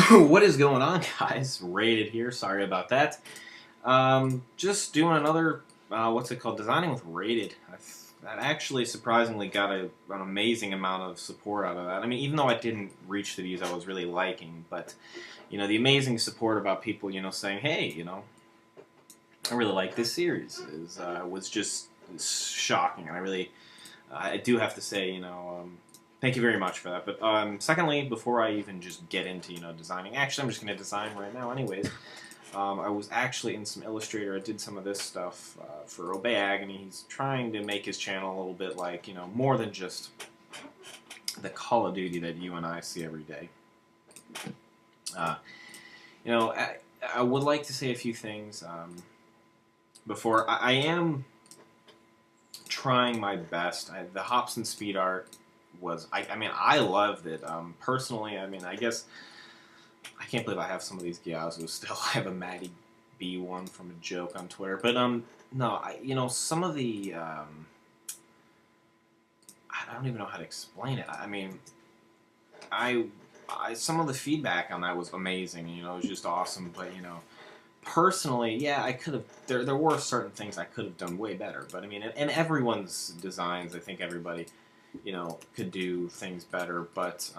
What is going on, guys? Rated here. Sorry about that. Just doing another, what's it called? Designing with Rated. That actually surprisingly got an amazing amount of support out of that. I mean, even though I didn't reach the views I was really liking, but, the amazing support about people, saying, hey, I really like this series was just shocking. And I do have to say, thank you very much for that. But secondly, before I even just get into designing, actually I'm just going to design right now, anyways. I was actually in some Illustrator. I did some of this stuff for Obey Agony. He's trying to make his channel a little bit like more than just the Call of Duty that you and I see every day. Uh, I would like to say a few things before I am trying my best. The hops and speed art was I mean I loved it personally. I mean I guess I can't believe I have some of these Gyazos still. I have a Maddie B one from a joke on Twitter, but no, some of the I don't even know how to explain it. I mean I some of the feedback on that was amazing. It was just awesome, but personally, yeah, I could have. There were certain things I could have done way better, but I mean, in everyone's designs, I think everybody, could do things better. But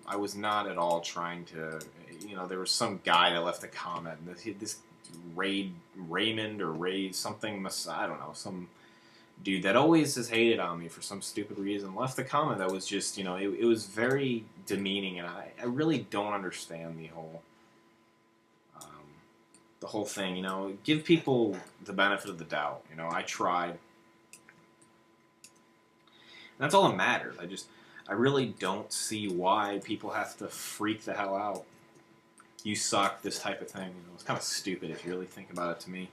I was not at all trying to. There was some guy that left a comment. This Raymond or Ray something. I don't know, some dude that always has hated on me for some stupid reason left a comment that was just, it was very demeaning, and I really don't understand the whole thing. Give people the benefit of the doubt. I tried. And that's all that matters. I really don't see why people have to freak the hell out. You suck, this type of thing. It's kind of stupid if you really think about it to me.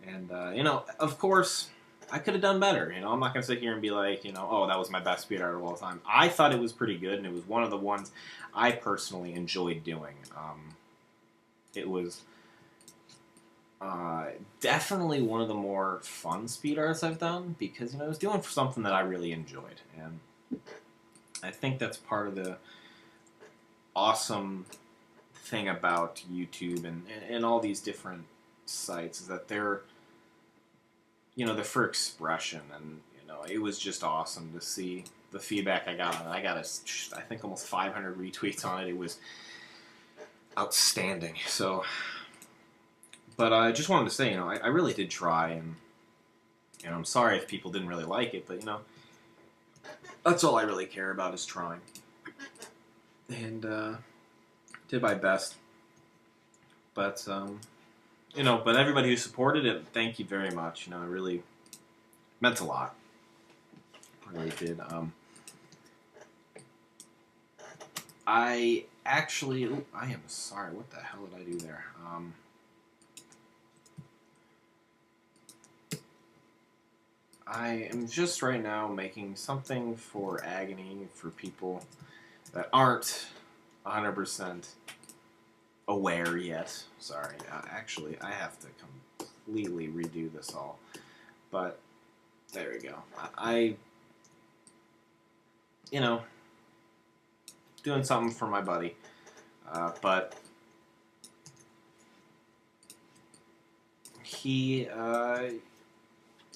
And, of course, I could have done better. I'm not going to sit here and be like, oh, that was my best speed art of all time. I thought it was pretty good, and it was one of the ones I personally enjoyed doing. It was definitely one of the more fun speed arts I've done because I was doing something that I really enjoyed, and I think that's part of the awesome thing about YouTube and all these different sites is that they're for expression, and it was just awesome to see the feedback I got. I got I think almost 500 retweets on it. It was outstanding. So. But I just wanted to say, I really did try, and I'm sorry if people didn't really like it, but that's all I really care about is trying, and did my best. But but everybody who supported it, thank you very much. It really meant a lot. It really did. I actually, I am sorry. What the hell did I do there? I am just right now making something for Agony for people that aren't 100% aware yet. Sorry, actually, I have to completely redo this all. But there we go. Doing something for my buddy. But he.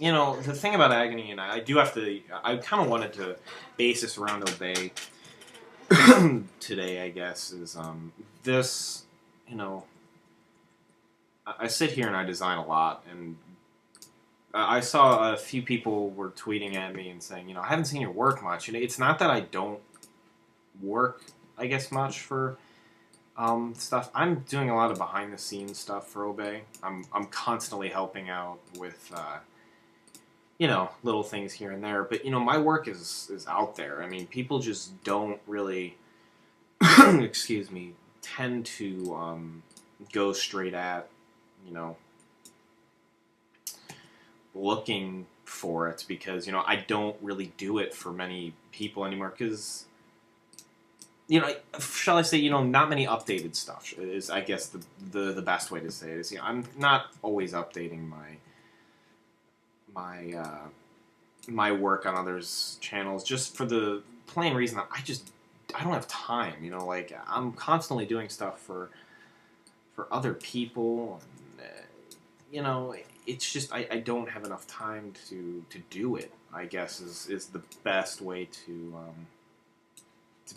The thing about Agony, and I do have to, I kind of wanted to base this around Obey today, I guess, is this, I sit here and I design a lot, and I saw a few people were tweeting at me and saying, I haven't seen your work much. It's not that I don't work, I guess, much for stuff. I'm doing a lot of behind-the-scenes stuff for Obey. I'm constantly helping out with... little things here and there. But, my work is out there. I mean, people just don't really, excuse me, tend to go straight at, looking for it because, I don't really do it for many people anymore because, shall I say, not many updated stuff is, I guess, the best way to say it is, I'm not always updating my work on others' channels just for the plain reason that I just I don't have time. You know, like I'm constantly doing stuff for other people, and you know, it's just I don't have enough time to do it. I guess is the best way to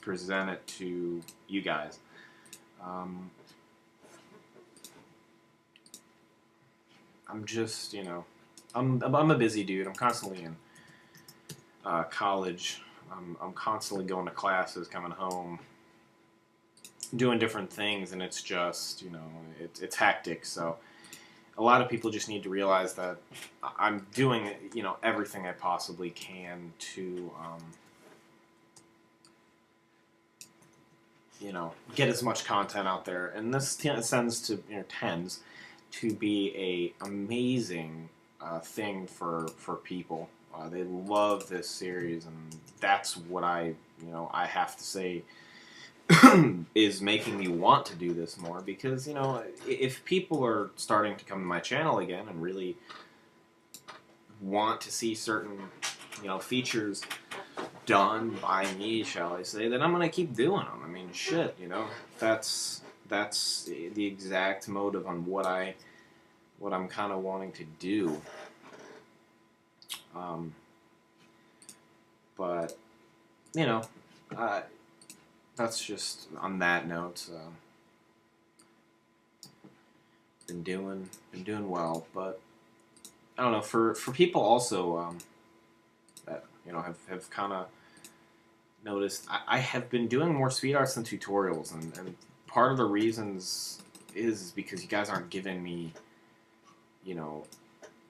present it to you guys. Um, I'm just, you know, I'm a busy dude. I'm constantly in college. I'm constantly going to classes, coming home, doing different things, and it's just, you know, it's hectic. So a lot of people just need to realize that I'm doing, you know, everything I possibly can to, you know, get as much content out there. And this tends to, you know, tends to be a amazing thing for people. They love this series, and that's what you know, I have to say is making me want to do this more, because, you know, if people are starting to come to my channel again and really want to see certain, you know, features done by me, shall I say, then I'm gonna keep doing them. I mean, shit, you know, that's the exact motive on what I'm kind of wanting to do. But you know, uh, that's just on that note. Been doing well, but I don't know, for people also that, you know, have kind of noticed, I have been doing more speed arts than tutorials, and part of the reasons is because you guys aren't giving me, you know,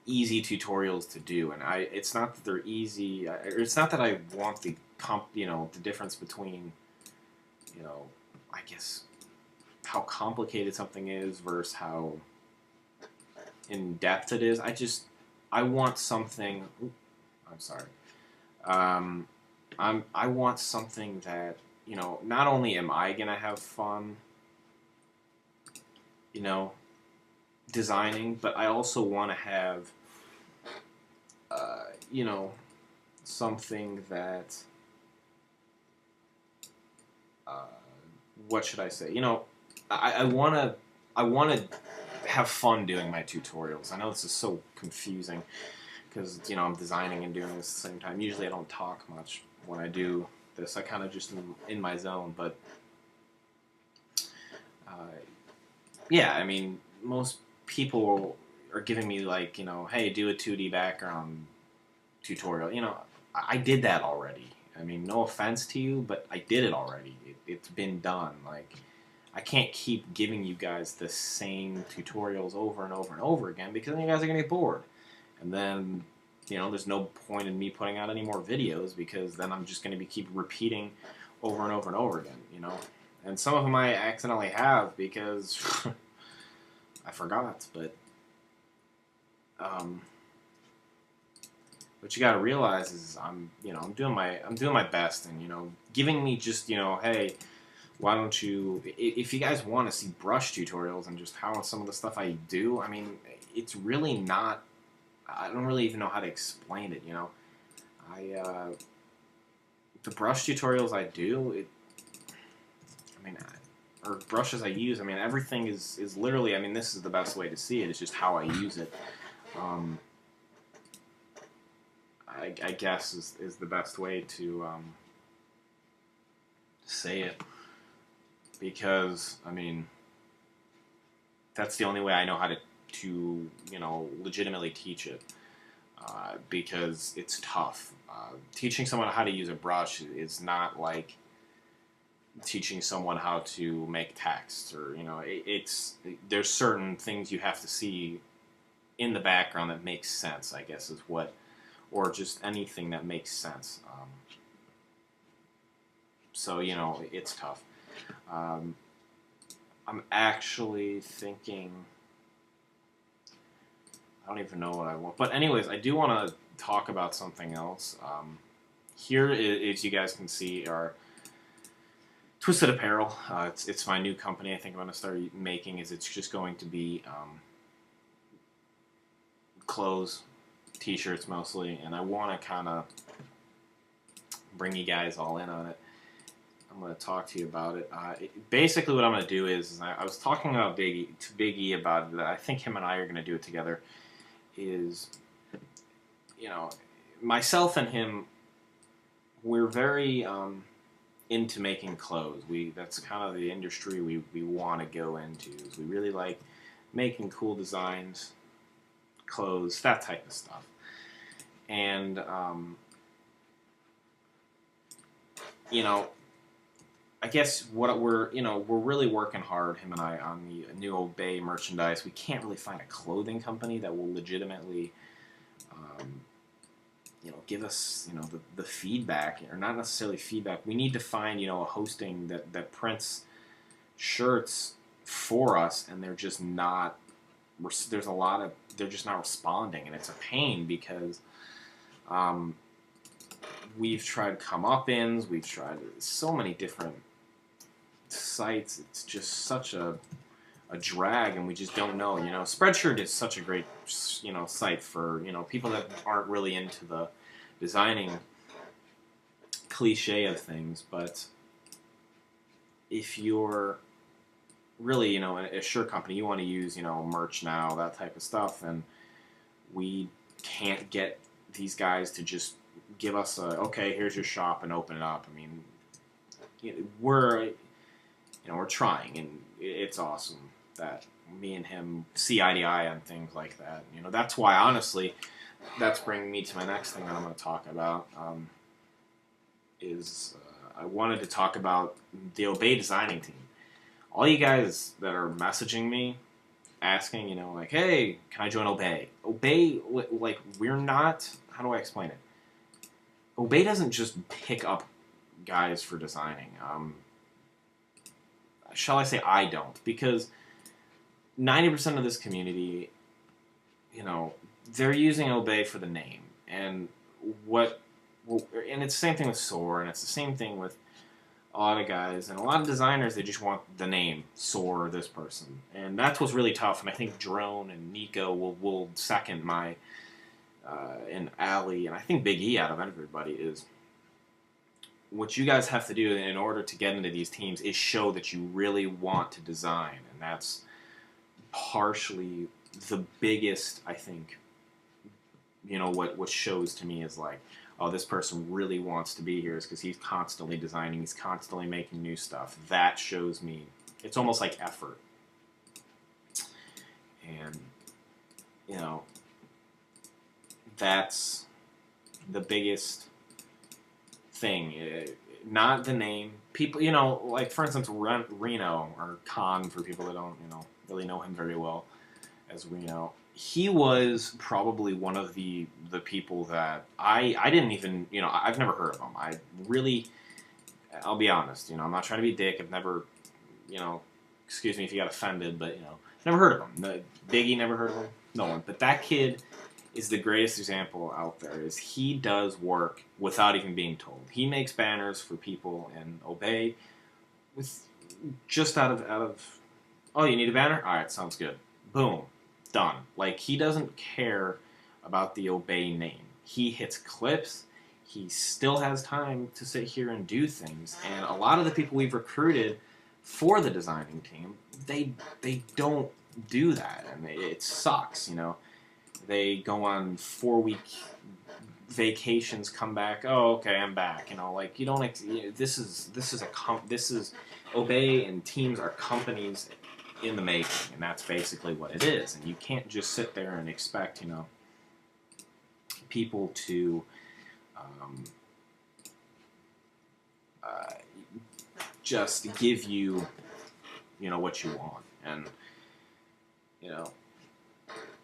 easy tutorials to do, and it's not that they're easy, it's not that I want you know, the difference between, you know, I guess how complicated something is versus how in depth it is. I want something. I'm sorry. I want something that, you know, not only am I gonna have fun, you know, designing, but I also want to have, you know, something that, uh, what should I say? You know, I want to have fun doing my tutorials. I know this is so confusing because, you know, I'm designing and doing this at the same time. Usually I don't talk much when I do this. I kind of just am in my zone. But uh, yeah, I mean, most people are giving me, like, you know, hey, do a 2D background tutorial. You know, I did that already. I mean, no offense to you, but I did it already. It's been done. Like, I can't keep giving you guys the same tutorials over and over and over again, because then you guys are going to get bored. And then, you know, there's no point in me putting out any more videos, because then I'm just going to be keep repeating over and over and over again, you know. And some of them I accidentally have because I forgot, but what you got to realize is I'm doing my best, and, you know, giving me just, you know, hey, why don't you, if you guys want to see brush tutorials and just how some of the stuff I do, I mean, it's really not, I don't really even know how to explain it, you know. The brush tutorials I do, I mean, or brushes I use, I mean, everything is literally, I mean, this is the best way to see it, it's just how I use it. I guess is the best way to say it, because, I mean, that's the only way I know how to you know, legitimately teach it, because it's tough. Teaching someone how to use a brush is not like teaching someone how to make text, or, you know, there's certain things you have to see in the background that makes sense, I guess, is what, or just anything that makes sense. So, you know, it's tough. I'm actually thinking, I don't even know what I want. But anyways, I do want to talk about something else. Here, as you guys can see, are Twisted Apparel. It's my new company. I think I'm going to start making it's just going to be clothes, t-shirts mostly, and I want to kind of bring you guys all in on it. I'm going to talk to you about it. Basically, what I'm going to do is I was talking about to Big E about it. I think him and I are going to do it together. Is, you know, myself and him, we're very into making clothes. That's kind of the industry we want to go into. Is we really like making cool designs, clothes, that type of stuff. And you know, I guess what we're really working hard, him and I, on the new Obey merchandise. We can't really find a clothing company that will legitimately, um, give us, the feedback, or not necessarily feedback. We need to find, a hosting that prints shirts for us, and they're just not. There's a lot of they're just not responding, and it's a pain because. We've tried come-up-ins, we've tried so many different sites. It's just such a drag, and we just don't know. Spreadshirt is such a great, site for, people that aren't really into the designing cliche of things. But if you're really, a shirt company, you want to use, merch now, that type of stuff, and we can't get these guys to just give us okay, here's your shop and open it up. I mean, we're trying, and it's awesome that me and him see eye to eye on things like that. That's why, honestly, that's bringing me to my next thing that I'm going to talk about. I wanted to talk about the Obey designing team. All you guys that are messaging me, asking, like, hey, can I join Obey? Obey, like, we're not. How do I explain it? Obey doesn't just pick up guys for designing. Shall I say I don't? Because 90% of this community, they're using Obey for the name. And and it's the same thing with Soar, and it's the same thing with a lot of guys. And a lot of designers, they just want the name, Soar, this person. And that's what's really tough. And I think Drone and Nico will second my... and Ali, and I think Big E out of everybody, is what you guys have to do in order to get into these teams is show that you really want to design, and that's partially the biggest, I think, what shows to me is like, oh, this person really wants to be here, is because he's constantly designing, he's constantly making new stuff. That shows me, it's almost like effort. And, that's the biggest thing. Not the name. People, like, for instance, Reno, or Khan, for people that don't, really know him very well as Reno. He was probably one of the people that I didn't even, I've never heard of him. I'll be honest, I'm not trying to be a dick. I've never, excuse me if you got offended, but, never heard of him. Biggie, never heard of him. No one. But that kid is the greatest example out there. Is he does work without even being told. He makes banners for people and Obey with just out of oh, you need a banner? All right, sounds good. Boom, done. Like, he doesn't care about the Obey name. He hits clips. He still has time to sit here and do things. And a lot of the people we've recruited for the designing team, they don't do that, and it sucks. They go on 4-week vacations, come back. Oh, okay, I'm back. Like, you don't. This is Obey, and teams are companies in the making, and that's basically what it is. And you can't just sit there and expect, people to just give you, what you want, and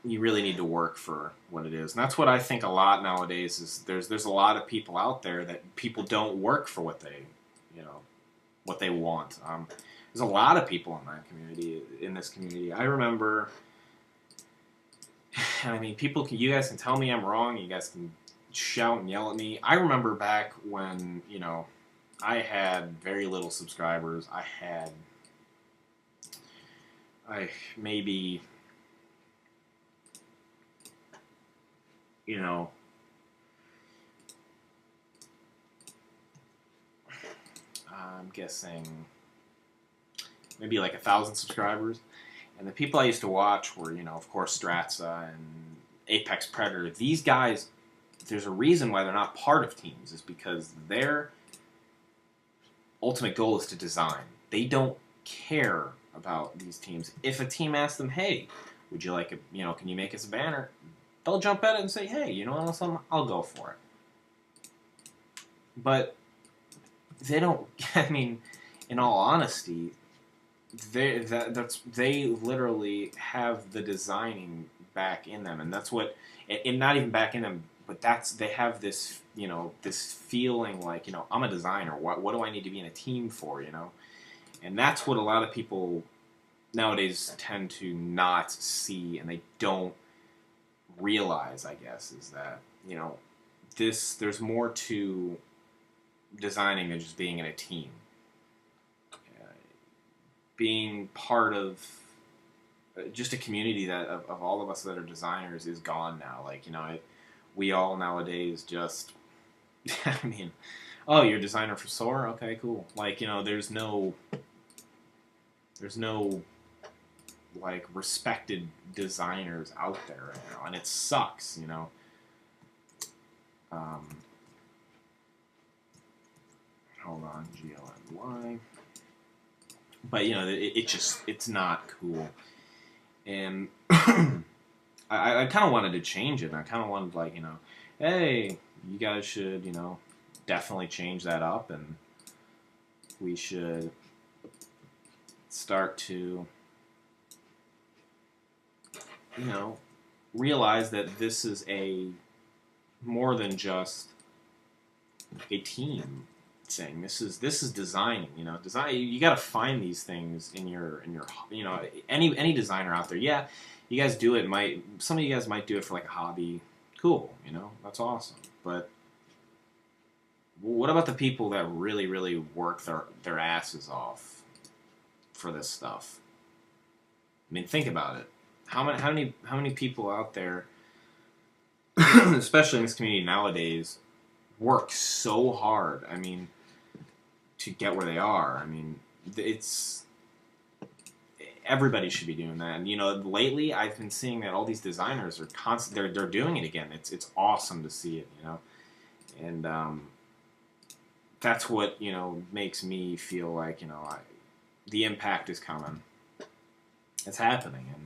you really need to work for what it is. And that's what I think a lot nowadays is there's a lot of people out there that people don't work for what they, what they want. There's a lot of people in this community. I remember, and I mean, you guys can tell me I'm wrong. You guys can shout and yell at me. I remember back when, I had very little subscribers. Maybe, I'm guessing, maybe like 1,000 subscribers. And the people I used to watch were, of course, Stratza and Apex Predator. These guys, there's a reason why they're not part of teams, is because their ultimate goal is to design. They don't care about these teams. If a team asks them, hey, would you like can you make us a banner? They'll jump at it and say, hey, you know what, I'll go for it. But they don't, I mean, in all honesty, they literally have the designing back in them, and that's what, and not even back in them, but they have this, this feeling like, I'm a designer. What do I need to be in a team for, And that's what a lot of people nowadays tend to not see, and they don't realize, I guess, is that, there's more to designing than just being in a team. Being part of just a community that of all of us that are designers is gone now. Like, we all nowadays just, I mean, oh, you're a designer for SOAR? Okay, cool. Like, there's no like respected designers out there right now, and it sucks, Hold on, GLNY. But it's not cool, and I kind of wanted to change it. And I kind of wanted, like, hey, you guys should definitely change that up, and we should start to realize that this is more than just a team thing. This is designing. Design. You got to find these things in your any designer out there. Yeah, you guys do it. Some of you guys might do it for like a hobby. Cool. That's awesome. But what about the people that really, really work their asses off for this stuff? I mean, think about it. How many people out there, especially in this community nowadays, work so hard? I mean, to get where they are. I mean, everybody should be doing that. And lately I've been seeing that all these designers are they're doing it again. It's awesome to see it. And that's what makes me feel like the impact is coming. It's happening, and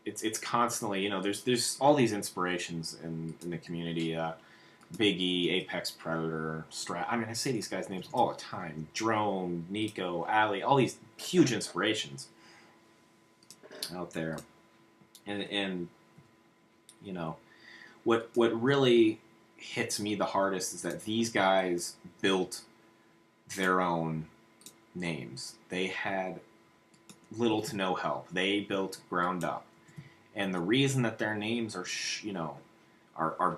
it's constantly there's all these inspirations in the community. Big E, Apex Predator, Strat. I mean, I say these guys' names all the time. Drone, Nico, Ali, all these huge inspirations out there. And what really hits me the hardest is that these guys built their own names. They had little to no help. They built ground up. And the reason that their names are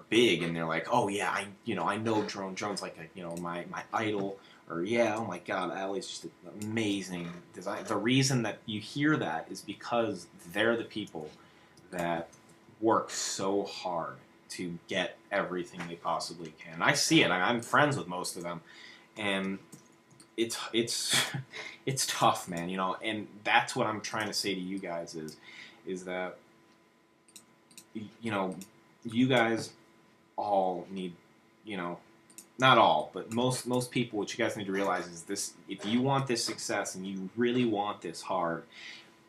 big, and they're like, oh yeah, I know Drone. Drone's like my idol, or yeah, oh my god, Ali's just an amazing design. The reason that you hear that is because they're the people that work so hard to get everything they possibly can. I see it. I'm friends with most of them, and it's tough, man. And that's what I'm trying to say to you guys is that you guys all need, not all, but most people, what you guys need to realize is this: if you want this success and you really want this hard,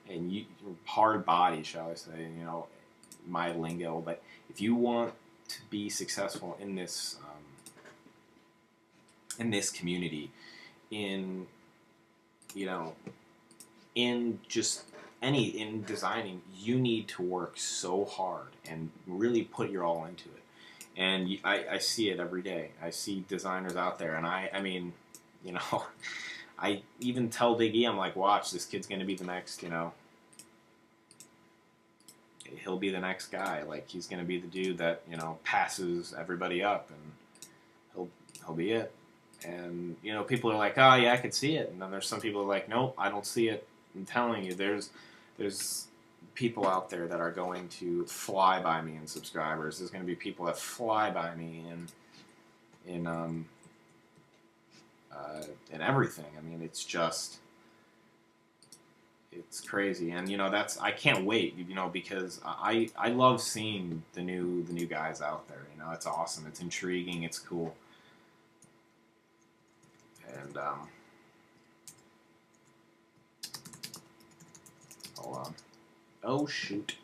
and hard body, shall I say, my lingo, but if you want to be successful in this community, in just in designing, you need to work so hard and really put your all into it. And I see it every day. I see designers out there, and I mean, I even tell Big E, I'm like, watch, this kid's going to be the next, he'll be the next guy. Like, he's going to be the dude that, passes everybody up, and he'll be it. And, people are like, oh, yeah, I could see it. And then there's some people who are like, nope, I don't see it. I'm telling you, there's people out there that are going to fly by me in subscribers. There's going to be people that fly by me in and everything. I mean, it's just, it's crazy, and I can't wait, because I love seeing the new guys out there. It's awesome, it's intriguing, it's cool, and hold on. Oh shoot.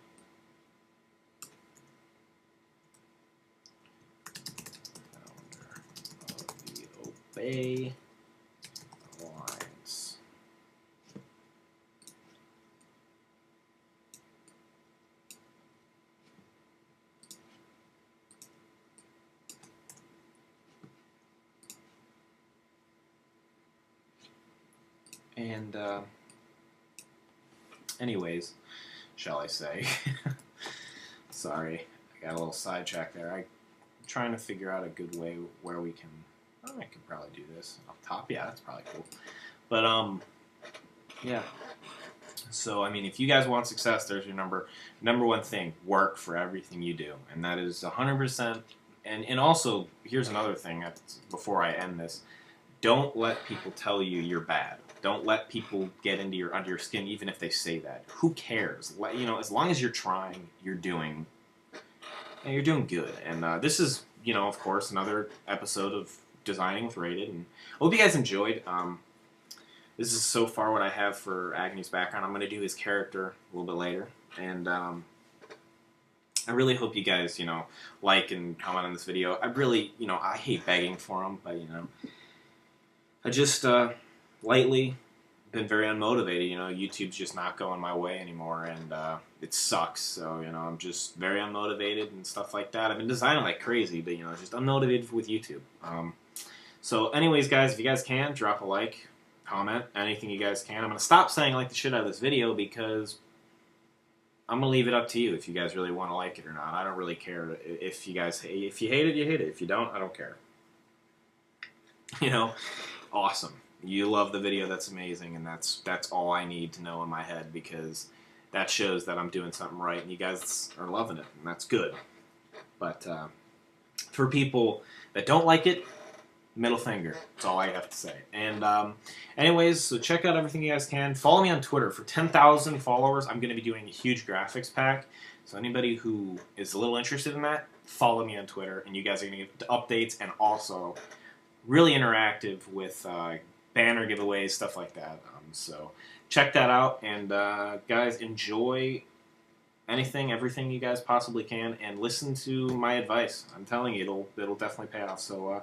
Obey Alliance. And anyways, shall I say? Sorry, I got a little sidetracked there. I'm trying to figure out a good way where we can. Oh, I could probably do this up top. Yeah, that's probably cool. But yeah. So I mean, if you guys want success, there's your number one thing: work for everything you do, and that is 100%. And also, here's another thing. Before I end this, don't let people tell you you're bad. Don't let people get under your skin, even if they say that. Who cares? As long as you're trying, you're doing good. And this is, of course, another episode of Designing with Rated. And I hope you guys enjoyed. This is so far what I have for Agne's background. I'm going to do his character a little bit later. And I really hope you guys, like and comment on this video. I really, I hate begging for them, but, I just lately been very unmotivated. YouTube's just not going my way anymore, and it sucks. So I'm just very unmotivated and stuff like that. I've been designing like crazy, but just unmotivated with YouTube. So anyways, guys, if you guys can, drop a like, comment, anything you guys can. I'm gonna stop saying like the shit out of this video because I'm gonna leave it up to you if you guys really want to like it or not. I don't really care if you guys if you hate it, you hate it. If you don't, I don't care. Awesome. You love the video, that's amazing, and that's all I need to know in my head, because that shows that I'm doing something right and you guys are loving it, and that's good. But for people that don't like it, middle finger. That's all I have to say. And anyways, so check out everything you guys can. Follow me on Twitter. For 10,000 followers, I'm going to be doing a huge graphics pack. So anybody who is a little interested in that, follow me on Twitter, and you guys are going to get updates and also really interactive with banner giveaways, stuff like that. So check that out, and guys, enjoy everything you guys possibly can, and listen to my advice. I'm telling you, it'll definitely pay off. So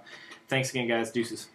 thanks again, guys. Deuces.